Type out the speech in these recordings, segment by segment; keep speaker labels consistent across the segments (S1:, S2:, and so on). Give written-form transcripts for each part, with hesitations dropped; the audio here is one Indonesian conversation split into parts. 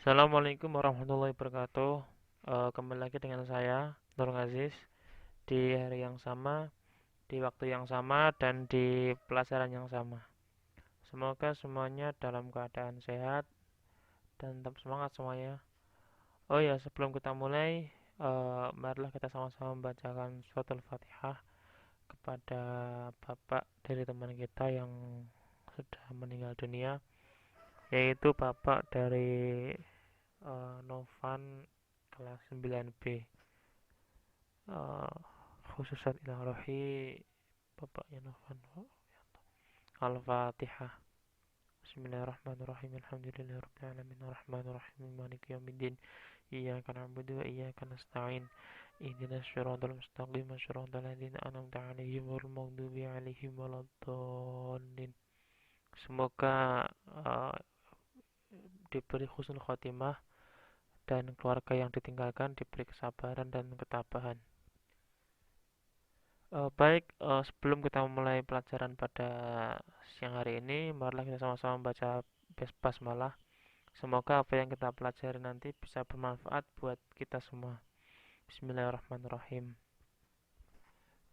S1: Assalamualaikum warahmatullahi wabarakatuh. Kembali lagi dengan saya, Nur Aziz, di hari yang sama, di waktu yang sama, dan di pelajaran yang sama. Semoga semuanya dalam keadaan sehat dan tetap semangat semuanya. Oh ya, sebelum kita mulai, marilah kita sama-sama membacakan surat Al-Fatihah kepada Bapak dari teman kita yang sudah meninggal dunia, yaitu Bapak dari Novan kelas 9B. eh, Khususan ilah rohi bapaknya Novan. Al-Fatihah. Bismillahirrahmanirrahim. Alhamdulillahirabbil alamin arrahmanirrahim maliki yaumiddin iyyaka na'budu wa iyyaka nasta'in ihdinas siratal mustaqim siratal ladzina an'amta 'alaihim ghairil maghdubi 'alaihim waladdallin. Semoga uh, diberi husnul khotimah dan keluarga yang ditinggalkan diberi kesabaran dan ketabahan. Baik, sebelum kita memulai pelajaran pada siang hari ini, marilah kita sama-sama membaca basmalah. Semoga apa yang kita pelajari nanti bisa bermanfaat buat kita semua. Bismillahirrahmanirrahim.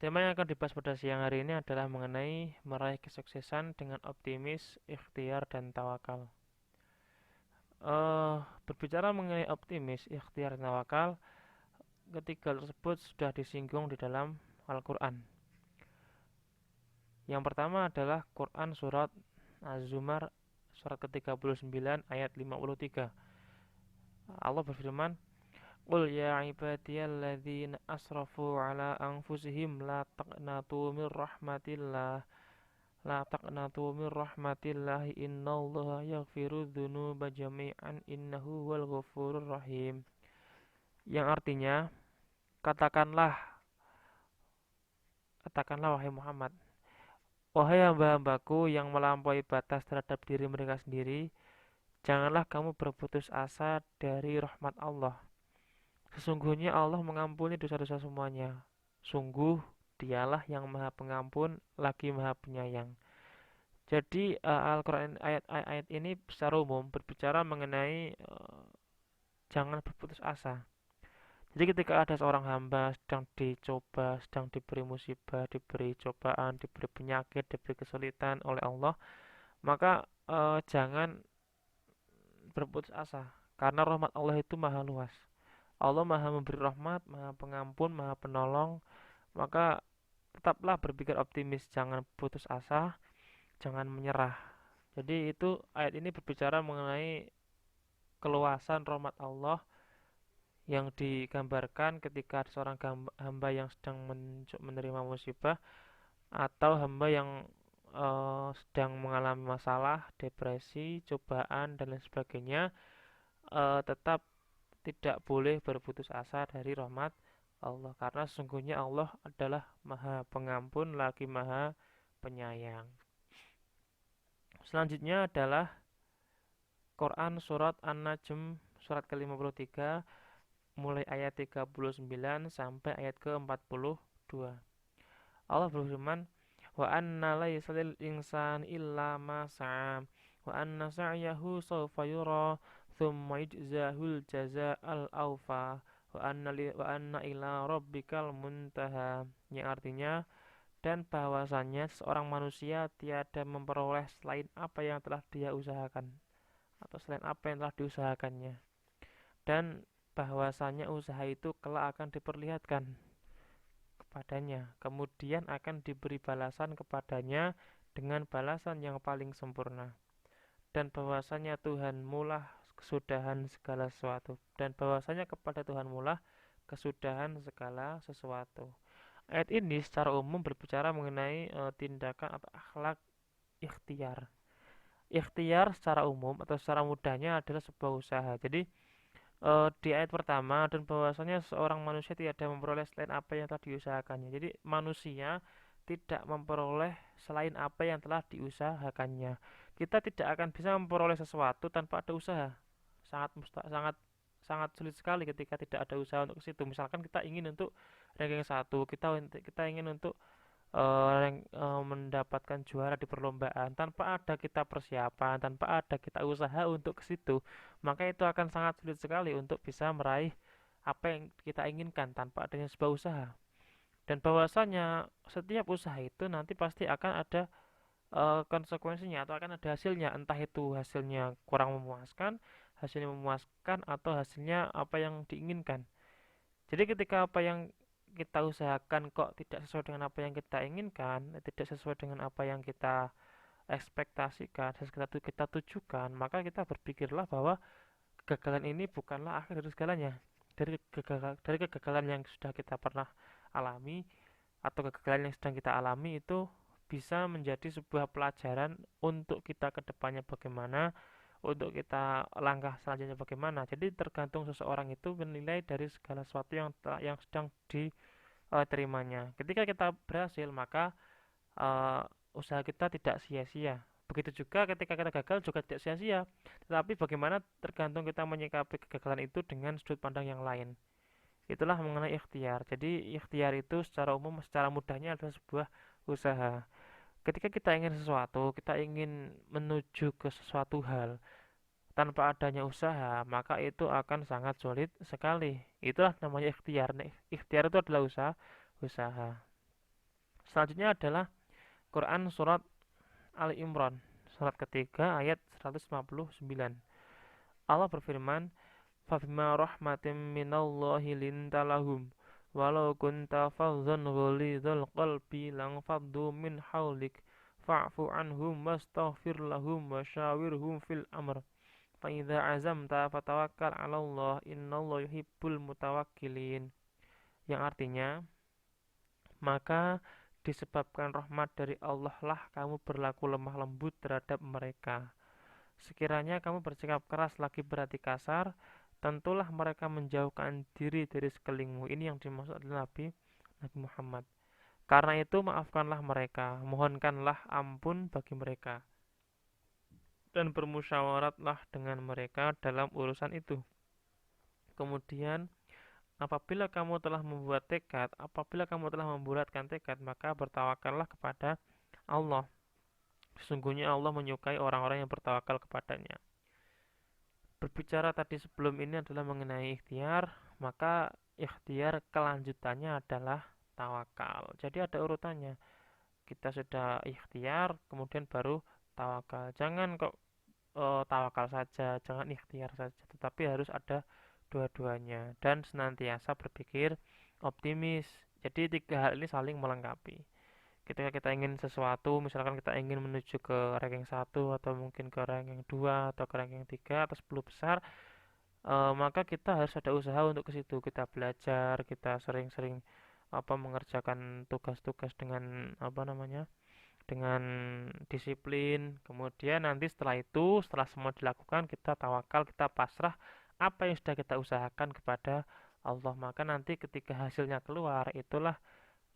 S1: Tema yang akan dibahas pada siang hari ini adalah mengenai meraih kesuksesan dengan optimis, ikhtiar, dan tawakal. Berbicara mengenai optimis, ikhtiar, dan tawakal, ketiga tersebut sudah disinggung di dalam Al-Quran. Yang pertama adalah Quran surat Az-Zumar surat ke-39 ayat 53. Allah berfirman, "Qul ya ibadiyalladzina asrafu ala anfusihim la taqnatu min rahmatillah innallaha yaghfiru dzunuba jami'an innahu huwal ghafurur rahim." Yang artinya, katakanlah, katakanlah wahai Muhammad, wahai hamba-hambaku yang melampaui batas terhadap diri mereka sendiri, janganlah kamu berputus asa dari rahmat Allah. Sesungguhnya Allah mengampuni dosa-dosa semuanya. Sungguh dialah yang maha pengampun lagi maha penyayang. Jadi Al-Quran ayat-ayat ini secara umum berbicara mengenai jangan berputus asa. Jadi ketika ada seorang hamba sedang dicoba, sedang diberi musibah, diberi cobaan, diberi penyakit, diberi kesulitan oleh Allah, maka jangan berputus asa. Karena rahmat Allah itu maha luas. Allah maha memberi rahmat, maha pengampun, maha penolong. Maka tetaplah berpikir optimis, jangan putus asa, jangan menyerah. Jadi itu ayat ini berbicara mengenai keluasan rahmat Allah yang digambarkan ketika ada seorang hamba yang sedang menerima musibah atau hamba yang sedang mengalami masalah, depresi, cobaan dan lain sebagainya, tetap tidak boleh berputus asa dari rahmat Allah karena sesungguhnya Allah adalah maha pengampun lagi maha penyayang. Selanjutnya adalah Quran surat An-Najm surat ke-53 mulai ayat 39 sampai ayat ke-42. Allah berfirman, "Wa anna laisa lil insani illa ma sa'a wa anna sa'yahu sawfa yura thumma yujzahul jazaa'al awfa wa anna ila rabbikal muntaha." Yang artinya, dan bahwasanya seorang manusia tiada memperoleh selain apa yang telah dia usahakan atau selain apa yang telah diusahakannya, dan bahwasanya usaha itu kelak akan diperlihatkan kepadanya, kemudian akan diberi balasan kepadanya dengan balasan yang paling sempurna, dan bahwasanya Tuhanmu lah kesudahan segala sesuatu, dan bahwasanya kepada Tuhanmu lah kesudahan segala sesuatu. Ayat ini secara umum berbicara mengenai tindakan atau akhlak ikhtiar. Ikhtiar secara umum atau secara mudahnya adalah sebuah usaha. Jadi di ayat pertama, dan bahwasanya seorang manusia tidak ada memperoleh selain apa yang telah diusahakannya. Jadi manusia tidak memperoleh selain apa yang telah diusahakannya. Kita tidak akan bisa memperoleh sesuatu tanpa ada usaha. Sangat sangat sulit sekali ketika tidak ada usaha untuk ke situ. Misalkan kita ingin untuk ranking satu, kita ingin untuk mendapatkan juara di perlombaan tanpa ada kita persiapan, tanpa ada kita usaha untuk ke situ, maka itu akan sangat sulit sekali untuk bisa meraih apa yang kita inginkan tanpa adanya sebuah usaha. Dan bahwasanya setiap usaha itu nanti pasti akan ada konsekuensinya atau akan ada hasilnya, entah itu hasilnya kurang memuaskan, hasilnya memuaskan, atau hasilnya apa yang diinginkan. Jadi ketika apa yang kita usahakan kok tidak sesuai dengan apa yang kita inginkan, tidak sesuai dengan apa yang kita ekspektasikan, kita tujukan, maka kita berpikirlah bahwa kegagalan ini bukanlah akhir dari segalanya. Dari kegagalan yang sudah kita pernah alami atau kegagalan yang sedang kita alami itu bisa menjadi sebuah pelajaran untuk kita ke depannya bagaimana, untuk kita langkah selanjutnya bagaimana. Jadi tergantung seseorang itu menilai dari segala sesuatu yang sedang diterimanya. Ketika kita berhasil, maka uh, usaha kita tidak sia-sia. Begitu juga ketika kita gagal juga tidak sia-sia. Tetapi bagaimana tergantung kita menyikapi kegagalan itu dengan sudut pandang yang lain. Itulah mengenai ikhtiar. Jadi ikhtiar itu secara umum, secara mudahnya adalah sebuah usaha. Ketika kita ingin sesuatu, kita ingin menuju ke sesuatu hal tanpa adanya usaha, maka itu akan sangat sulit sekali. Itulah namanya ikhtiar. Nah, ikhtiar itu adalah usaha. Selanjutnya adalah Quran surat Ali Imran, surat ketiga ayat 159. Allah berfirman, "Fabima rahmatim minallahi lintalahum walau kunta fadhan ghalidhal qalbi lang faddu min hawlik fa'fu anhum wastaghfir lahum wasyawirhum fil amr fa idza azamta fatawakkal 'alallah innallaha yuhibbul mutawakkilin." Yang artinya, maka disebabkan rahmat dari Allah lah kamu berlaku lemah lembut terhadap mereka. Sekiranya kamu bersikap keras lagi berhati kasar, tentulah mereka menjauhkan diri dari sekelilingmu. Ini yang dimaksud adalah Nabi Muhammad. Karena itu maafkanlah mereka, mohonkanlah ampun bagi mereka, dan bermusyawaratlah dengan mereka dalam urusan itu. Kemudian apabila kamu telah membulatkan tekad, maka bertawakallah kepada Allah. Sesungguhnya Allah menyukai orang-orang yang bertawakal kepadanya. Berbicara tadi sebelum ini adalah mengenai ikhtiar, maka ikhtiar kelanjutannya adalah tawakal. Jadi ada urutannya. Kita sudah ikhtiar, kemudian baru tawakal. Jangan kok tawakal saja, jangan ikhtiar saja, tetapi harus ada dua-duanya dan senantiasa berpikir optimis. Jadi tiga hal ini saling melengkapi. Ketika kita ingin sesuatu, misalkan kita ingin menuju ke ranking 1 atau mungkin ke ranking 2 atau ke ranking 3 atau 10 besar, maka kita harus ada usaha untuk ke situ. Kita belajar, kita sering-sering mengerjakan tugas-tugas dengan dengan disiplin. Kemudian nanti setelah semua dilakukan, kita tawakal, kita pasrah apa yang sudah kita usahakan kepada Allah. Maka nanti ketika hasilnya keluar, itulah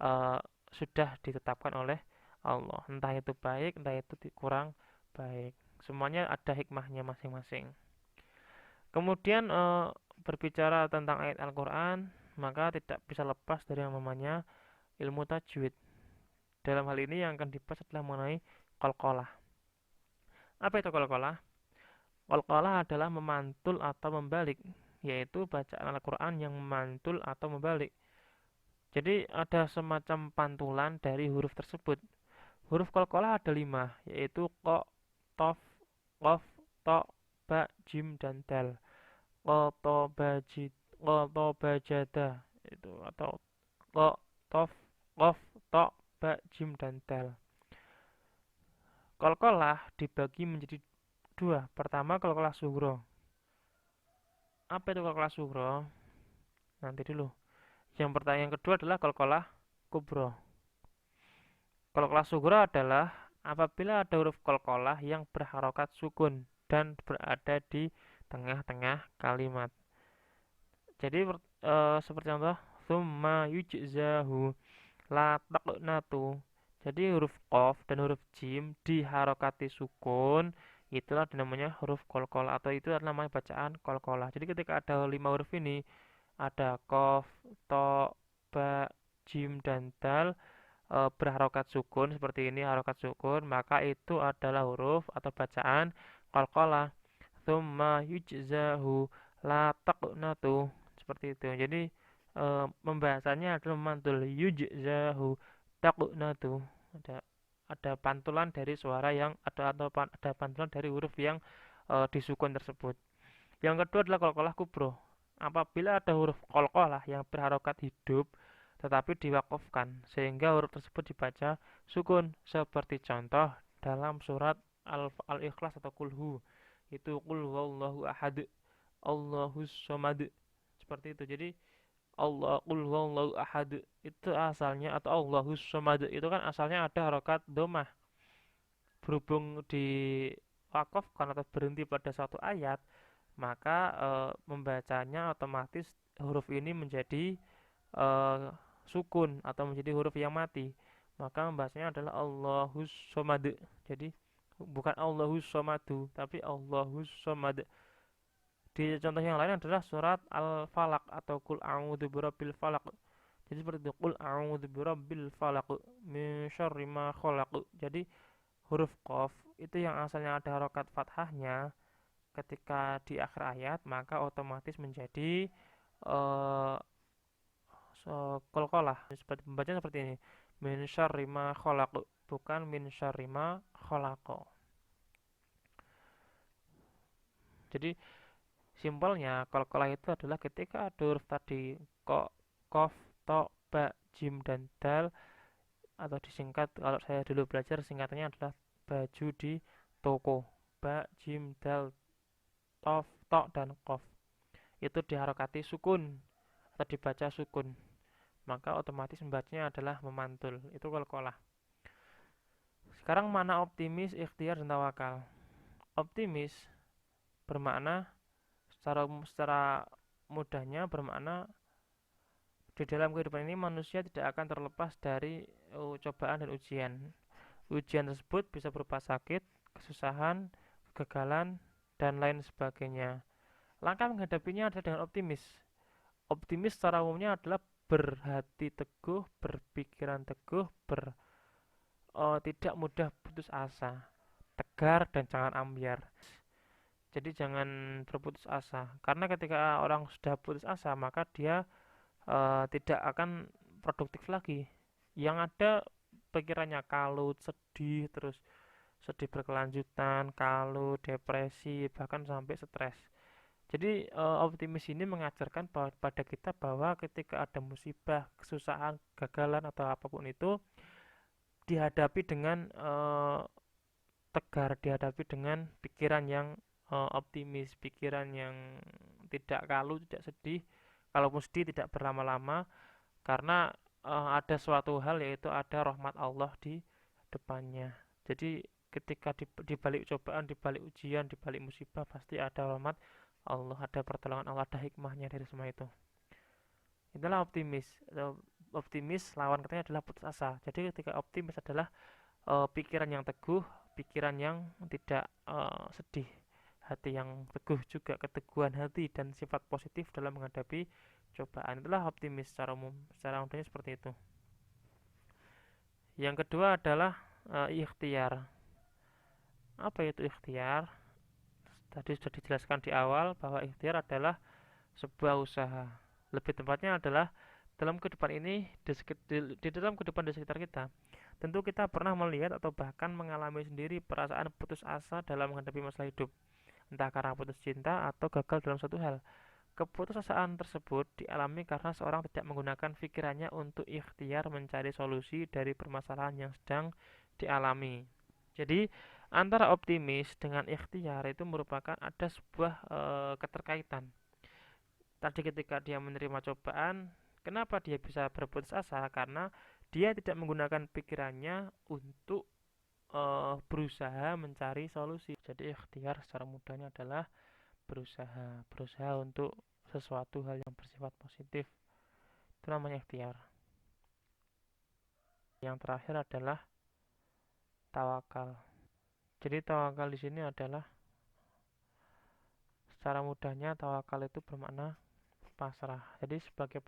S1: uh, sudah ditetapkan oleh Allah. Entah itu baik, entah itu kurang baik. Semuanya ada hikmahnya masing-masing. Kemudian berbicara tentang ayat Al-Quran, maka tidak bisa lepas dari yang namanya ilmu tajwid. Dalam hal ini yang akan dibahas adalah mengenai qalqalah. Apa itu qalqalah? Qalqalah adalah memantul atau membalik, yaitu bacaan Al-Quran yang memantul atau membalik. Jadi ada semacam pantulan dari huruf tersebut. Huruf qalqalah ada 5, yaitu qa, tof, qaf, to, ba, jim, dan dal. Qa, to, ba, jid, qa, to, ba, jada, itu atau qa, tof, qaf, to, ba, jim, dan dal. Qalqalah dibagi menjadi dua. Pertama, qalqalah sughra. Apa itu qalqalah sughra? Nanti dulu. Yang kedua adalah qalqalah kubra. Qalqalah sughra adalah apabila ada huruf qalqalah yang berharokat sukun dan berada di tengah-tengah kalimat. Jadi seperti contoh, summa yujzahu la taqnatu. Jadi huruf qaf dan huruf jim diharokati sukun, itulah namanya huruf qalqalah atau itu adalah namanya bacaan qalqalah. Jadi ketika ada 5 huruf ini, ada qaf, to, ba, jim, dan dal, berharokat sukun seperti ini, harokat sukun, maka itu adalah huruf atau bacaan qalqalah. Tsumma yujzahu la taqnatu, seperti itu. Jadi membahasanya adalah memantul yujzahu taqnatu. Ada ada pantulan dari suara yang ada pantulan dari huruf yang disukun tersebut. Yang kedua adalah qalqalah kubro. Apabila ada huruf qalqalah yang berharokat hidup tetapi diwakafkan sehingga huruf tersebut dibaca sukun, seperti contoh dalam surat Al-Ikhlas atau Kulhu, itu qul huwallahu ahad, Allahus somad, seperti itu. Jadi Allah qul huwallahu ahad itu asalnya, atau Allahus somad itu kan asalnya ada harokat domah. Berhubung di wakafkan atau berhenti pada satu ayat, maka membacanya otomatis huruf ini menjadi eh, sukun atau menjadi huruf yang mati. Maka membacanya adalah Allahus somad. Jadi bukan Allahus somadu, tapi Allahus somad. Di contoh yang lain adalah surat Al-Falaq atau Qul a'udzu birabbil falaq. Jadi seperti itu, Qul a'udzu birabbil falaq min syarri ma khalaq. Jadi huruf qaf itu yang asalnya ada harokat fathahnya, ketika di akhir ayat maka otomatis menjadi uh, qalqalah. Seperti pembacaan seperti ini. Min syarri ma khalaq, bukan min syarri ma khalaqa. Jadi simpelnya qalqalah itu adalah ketika ada huruf tadi ko, kof, to, ba, jim dan dal, atau disingkat kalau saya dulu belajar singkatannya adalah baju di toko. Ba, jim, dal, tof, to, dan kof. Itu diharokati sukun atau dibaca sukun. Maka otomatis membacanya adalah memantul. Itu qalqalah. Sekarang mana optimis, ikhtiar, dan tawakal. Optimis bermakna secara mudahnya bermakna di dalam kehidupan ini manusia tidak akan terlepas dari cobaan dan ujian. Ujian tersebut bisa berupa sakit, kesusahan, kegagalan, dan lain sebagainya. Langkah menghadapinya adalah dengan optimis. Optimis secara umumnya adalah berhati teguh, berpikiran teguh, tidak mudah putus asa, tegar, dan jangan ambyar. Jadi jangan berputus asa, karena ketika orang sudah putus asa maka dia tidak akan produktif lagi. Yang ada pikirannya kalut, sedih, terus sedih berkelanjutan, kalut, depresi, bahkan sampai stres. Jadi optimis ini mengajarkan pada kita bahwa ketika ada musibah, kesusahan, kegagalan atau apapun itu dihadapi dengan tegar, dihadapi dengan pikiran yang optimis, pikiran yang tidak kalut, tidak sedih. Kalaupun sedih tidak berlama-lama, karena ada suatu hal, yaitu ada rahmat Allah di depannya. Jadi ketika di balik cobaan, di balik ujian, di balik musibah pasti ada rahmat Allah, ada pertolongan Allah, ada hikmahnya dari semua itu. Itulah optimis. Optimis lawan katanya adalah putus asa. Jadi ketika optimis adalah pikiran yang teguh, pikiran yang tidak sedih, hati yang teguh juga, keteguhan hati dan sifat positif dalam menghadapi cobaan. Itulah optimis secara umum, secara umumnya seperti itu. Yang kedua adalah ikhtiar. Apa itu ikhtiar? Tadi sudah dijelaskan di awal bahwa ikhtiar adalah sebuah usaha. Lebih tepatnya adalah dalam kehidupan ini, di dalam kehidupan di sekitar kita. Tentu kita pernah melihat atau bahkan mengalami sendiri perasaan putus asa dalam menghadapi masalah hidup. Entah karena putus cinta atau gagal dalam suatu hal. Keputusasaan tersebut dialami karena seorang tidak menggunakan pikirannya untuk ikhtiar mencari solusi dari permasalahan yang sedang dialami. Jadi antara optimis dengan ikhtiar itu merupakan ada sebuah keterkaitan. Tadi ketika dia menerima cobaan, kenapa dia bisa berputus asa? Karena dia tidak menggunakan pikirannya untuk berusaha mencari solusi. Jadi ikhtiar secara mudahnya adalah berusaha untuk sesuatu hal yang bersifat positif. Itu namanya ikhtiar. Yang terakhir adalah tawakal. Jadi tawakal di sini adalah secara mudahnya tawakal itu bermakna pasrah. Jadi sebagai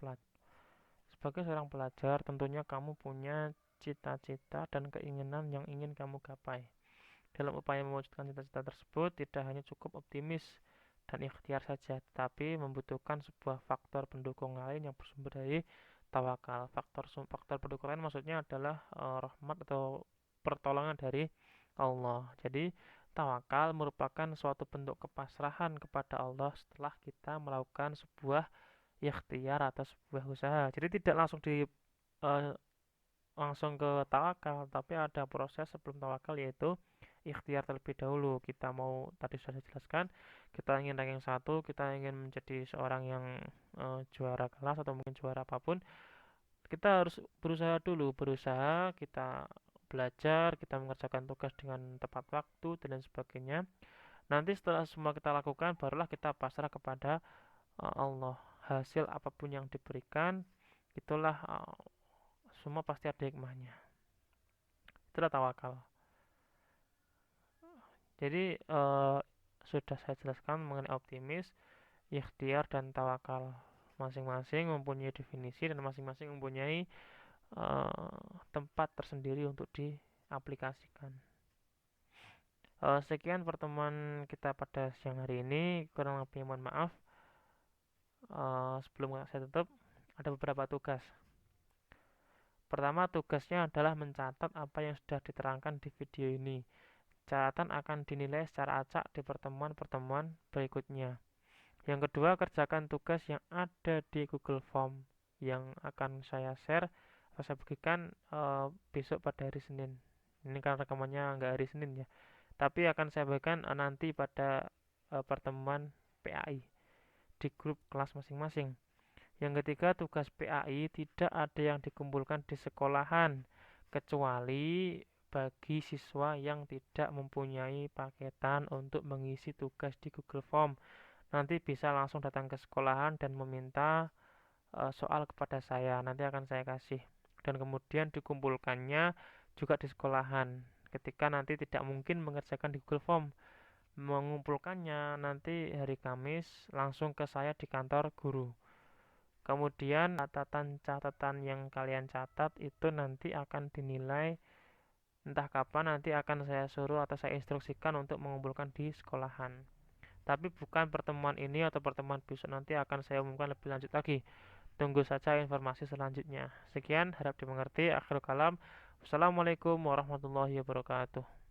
S1: seorang pelajar tentunya kamu punya cita-cita dan keinginan yang ingin kamu gapai. Dalam upaya mewujudkan cita-cita tersebut, tidak hanya cukup optimis dan ikhtiar saja, tetapi membutuhkan sebuah faktor pendukung lain yang bersumber dari tawakal. Faktor pendukung lain maksudnya adalah rahmat atau pertolongan dari Allah. Jadi, tawakal merupakan suatu bentuk kepasrahan kepada Allah setelah kita melakukan sebuah ikhtiar atau sebuah usaha. Jadi tidak eh, langsung ke tawakal, tapi ada proses sebelum tawakal yaitu ikhtiar terlebih dahulu. Kita mau tadi sudah saya jelaskan, kita ingin ranking satu, kita ingin menjadi seorang yang juara kelas atau mungkin juara apapun, kita harus berusaha dulu, berusaha kita belajar, kita mengerjakan tugas dengan tepat waktu dan lain sebagainya. Nanti setelah semua kita lakukan, barulah kita pasrah kepada Allah. Hasil apapun yang diberikan, itulah semua pasti ada hikmahnya. Itulah tawakal. Jadi sudah saya jelaskan mengenai optimis, ikhtiar dan tawakal. Masing-masing mempunyai definisi dan masing-masing mempunyai tempat tersendiri untuk diaplikasikan. Sekian pertemuan kita pada siang hari ini. Kurang lebih mohon maaf. Sebelum saya tutup, ada beberapa tugas. Pertama, tugasnya adalah mencatat apa yang sudah diterangkan di video ini. Catatan akan dinilai secara acak di pertemuan-pertemuan berikutnya. Yang kedua, kerjakan tugas yang ada di Google Form yang akan saya share atau saya bagikan besok pada hari Senin. Ini kan rekamannya nggak hari Senin ya, tapi akan saya bagikan nanti pada pertemuan PAI di grup kelas masing-masing. Yang ketiga, tugas PAI tidak ada yang dikumpulkan di sekolahan kecuali bagi siswa yang tidak mempunyai paketan untuk mengisi tugas di Google Form. Nanti bisa langsung datang ke sekolahan dan meminta soal kepada saya. Nanti akan saya kasih. Dan kemudian dikumpulkannya juga di sekolahan. Ketika nanti tidak mungkin mengerjakan di Google Form, mengumpulkannya nanti hari Kamis langsung ke saya di kantor guru. Kemudian catatan-catatan yang kalian catat itu nanti akan dinilai entah kapan, nanti akan saya suruh atau saya instruksikan untuk mengumpulkan di sekolahan. Tapi bukan pertemuan ini atau pertemuan besok, nanti akan saya umumkan lebih lanjut lagi. Tunggu saja informasi selanjutnya. Sekian, harap dimengerti. Akhirul kalam. Wassalamualaikum warahmatullahi wabarakatuh.